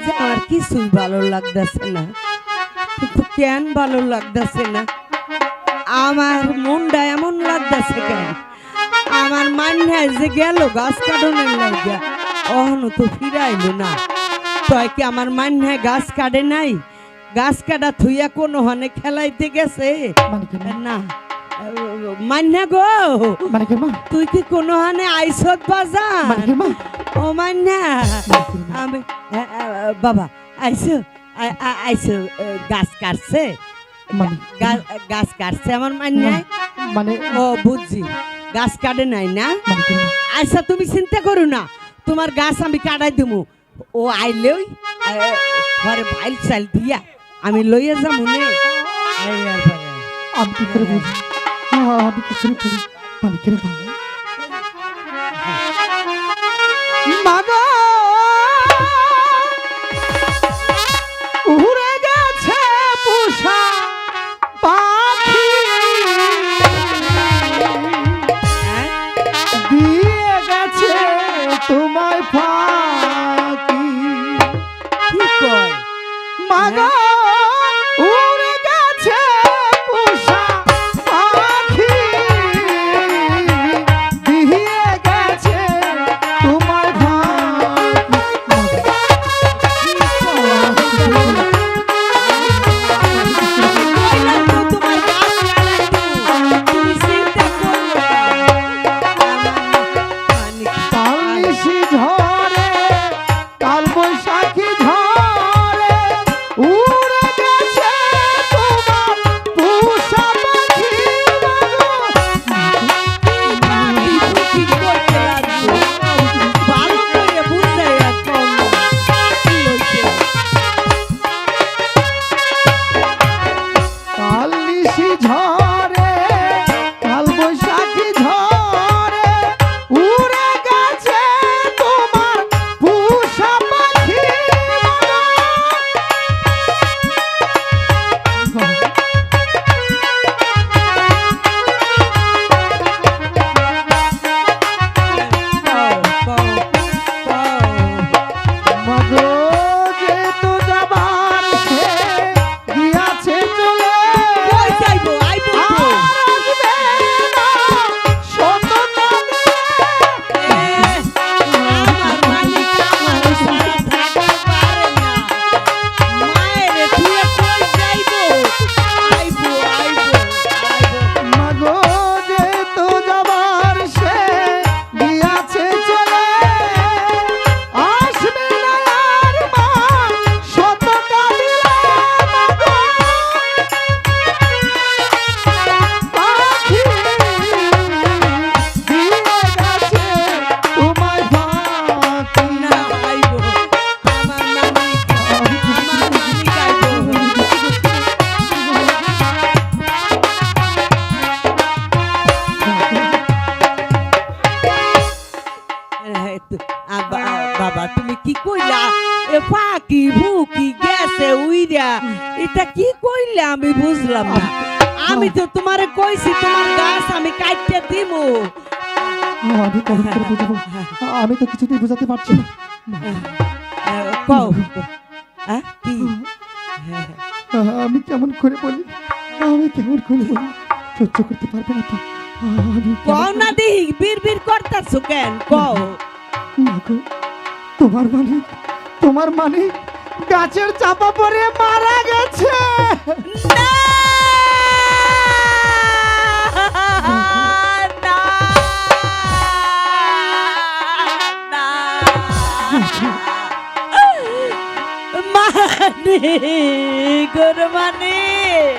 যে আমার কিছুই ভালো লাগতেছে না, কিন্তু কেন ভালো লাগতেছে না? আমার মনটা এমন লাগতেছে কেন? আমার মান্যায় যে গেল গাছ কাটনের লাগিয়া, অহনো তো ফিরাইলো না। তয় কি আমার মান্যায় গাছ কাটে নাই? গাছ কাটা থুইয়া কোনো হনে খেলাইতে গেছে না? মান্যা গো, তুই কি কোনো হানে আইসত বাজার? ও মান্যা, আমি বাবা আইসো আইসো, গাছ কাটছে, গাছ কাটছে আমার মান্যায়। মানে ও বুঝছি, গাছ কাটে নাই না? আচ্ছা তুমি চিন্তা করো না, তোমার গাছ আমি কাটাই দেবো। ও আইলেই ঘরে ভাইল চাল দিয়া আমি লইয়া যাবো নে। আমি কি করে বুঝি? আমি কি করে বুঝি? মানে কেন মাগো উড়ে গেছে পোষা পাখি, দিয়ে গেছে তোমায় ফাঁকি। কি কয় মাগো উড়ে গেছে পোষা পাখি, দিয়ে গেছে তোমায় কালনিশি ঝরে কাল বৈশাখী ঝরে উড়ে গেছে তোমার পোষা পাখি। ভালো করে বুঝতে কালনিশি ঝরে কাল বৈশাখী ঝরে উড়ে গেছে তোমার পোষা পাখি। মাগো যে তো যাবার সে গিয়াছে চলে, বাবা তুমি কি কইলা? এ ফাঁকি ভুকি গেছে উইরা, এটা কি কইলা আমি বুঝলাম না। আমি তো তোমারে কইছি তোমার গাছ আমি কাটতে দিব। আমি কেমন করে বুঝাবো? আমি তো কিছুতেই বুঝাতে পারছি না। কও কি? আমি কেমন করে বলি? আমি কেমন করে বলি? সহ্য করতে পারবে না তো? আমি কও না দিই, বিড়বিড় করতাছো কেন? কও। মাগো, তোমার মানে গাছের চাপা পড়ে মারা গেছে। না! না! না! মানিক, ওরে মানিক,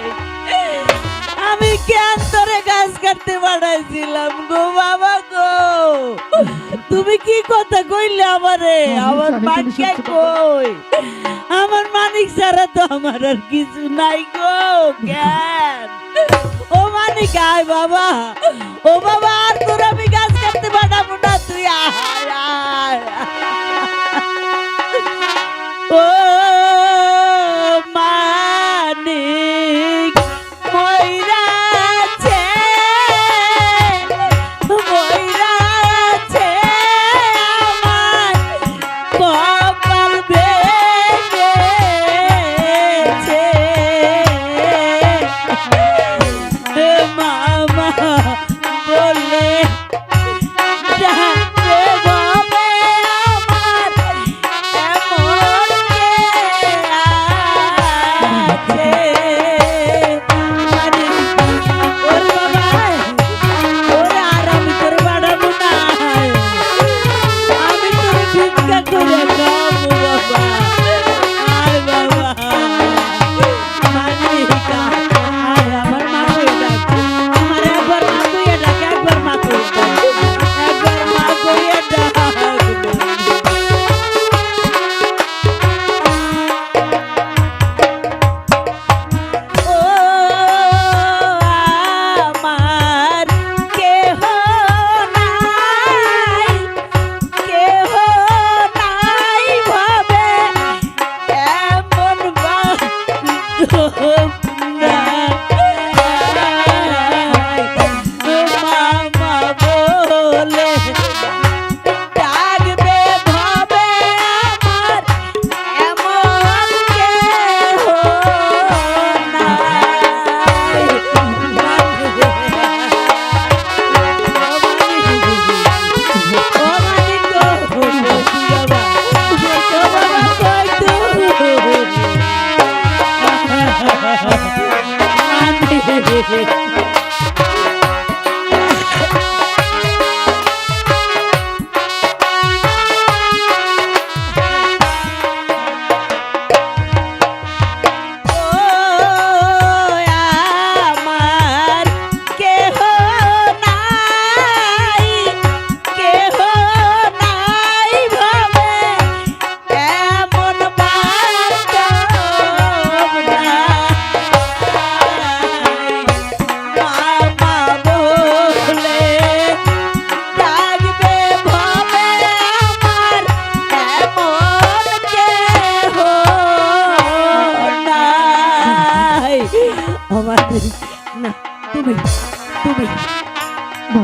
আমি কেন তোরে গাছ কাটতে পাঠাইছিলাম গো বাবা গো? তুমি কি কথা কইলে আমারে? আমার মানিক কই? আমার মানিক ছাড়া তো আমার আর কিছু নাই গো। কেন? ও মানিক আয় বাবা, ও বাবা, আর তোর আমি গাছ কাটতে পাঠাবো না, তুই আয় আয়। ও মানিক মইরাছে, মইরাছে আমার কপাল বেশ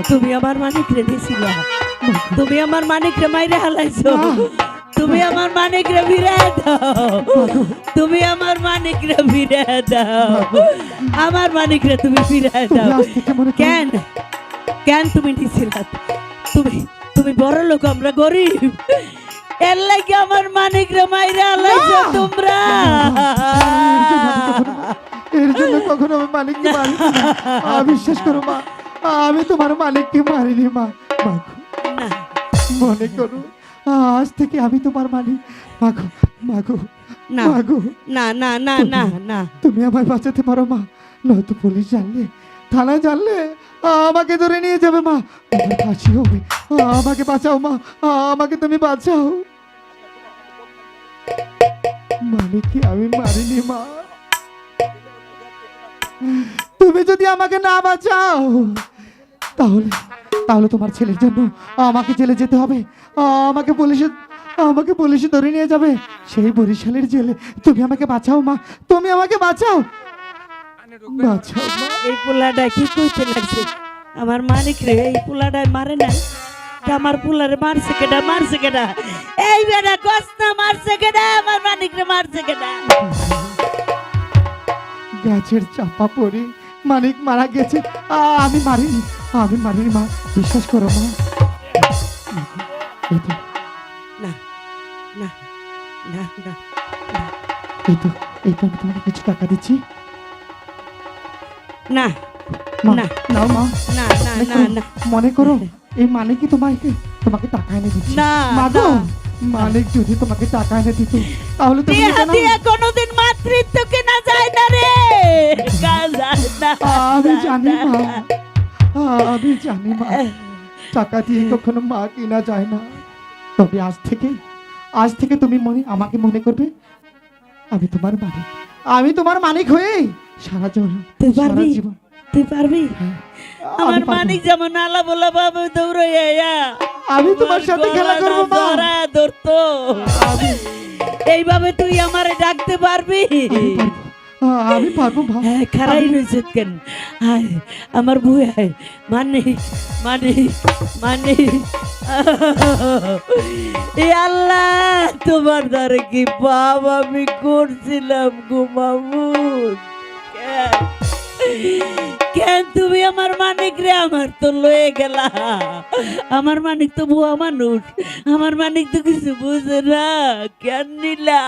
তুমি আমার মানিক রে দিছিলা, তুমি আমার মানিক রে মাইরে হালাইছো, তুমি আমার মানিক রে ফিরে দাও, তুমি আমার মানিক রে ফিরে দাও, আমার মানিক রে তুমি ফিরে দাও। আজ থেকে মনে করো কেন কেন তুমি নিছিলা? তুমি তুমি বড় লোক, আমরা গরিব, এর লাগে আমার মানিক রে মাইরে হালাইছো তোমরা। এর জন্য কখনো আমি মালিককে মারি না। বিশ্বাস করো মা, আমি তোমার মালিককে মারিনি মা। মাগো, না মনে করো আজ থেকে আমি তোমার মালিক। মাগো মাগো না মাগো, না না না না না, তুমি আমায় বাঁচাতে পারো মা, নয়তো পুলিশ জানলে, থানা জানলে আমাকে ধরে নিয়ে যাবে মা, আমার ফাঁসি হবে। আমাকে বাঁচাও মা, আমাকে তুমি বাঁচাও। মালিককে আমি মারিনি মা, তুমি যদি আমাকে না বাঁচাও তাহলে তাহলে তোমার ছেলের জন্য আমাকে জেলে যেতে হবে। আমাকে পুলিশে ধরে নিয়ে যাবে, সেই বরিশালের জেলে। তুমি আমাকে বাঁচাও মা, তুমি আমাকে বাঁচাও, বাঁচাও মা। এই পোলাটা কি কইতে লাগছে? আমার মানিক রে এই পোলাটাই মারে না, আমার পোলারে মারছে কেডা? মারছে কেডা? এই বেটা কসনা মারছে কেডা? আমার মানিক রে মারছে কেডা? গাছের চাপা পড়ে মানিক মারা গেছে। আমি মারিনি, আমি মারিনি মা, বিশ্বাস করো মা। এই তো, না না না না, এই তো, এই তো, আমি তোমাকে কিছু টাকা দিচ্ছি না মা। না নাও মা, না না মনে না করো- না মনে করো এই মালিকই তোমাকে টাকা এনে দিচ্ছে। না, মা গো, না। মালিক যদি তোমাকে টাকা এনে দিত তাহলে তুমি দিয়া নিতে না? দিয়া কোনোদিন মাতৃত্ব কেনা যায় না রে, যায় না। আমি জানি মা, আমি জানি মা, টাকা দিয়ে কখনো মা কিনা যায় না। তবে আজ থেকে তুমি আমাকে মনে করবে আমি তোমার মালিক, আমি তোমার মালিক হয়ে সারা তুই পারবি? জীবন। তুই পারবি? হ্যাঁ, আমার আমি পারবো। মানিক যেমন আলা বলা বাবু দৌড়াইয়া আমি তোমার সাথে খেলা করবো মা। ধরতো, আমি- এইভাবে তুই আমারে ডাকতে পারবি? আমি পারবো মা। হ্যাঁ, খারাই রয়েছে কেন? হায় আমার বউ, হায় মানে মানে মানে এ আল্লাহ, তোমার দ্বারে কি পাপ আমি করছিলাম গো মামুন? কেন তুমি আমার মানিক রে আমার তো লয়ে গেলা? আমার মানিক তো বুয়া মানুষ, আমার মানিক তো কিছু বুঝে না, কেন নিলা?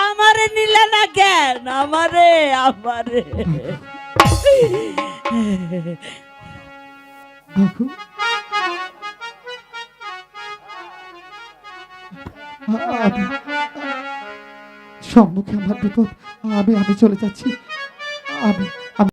আমারে নিলা না কেন? আমারে মাগো, সম্মুখে আমার বিপদ, আমি চলে যাচ্ছি। আমি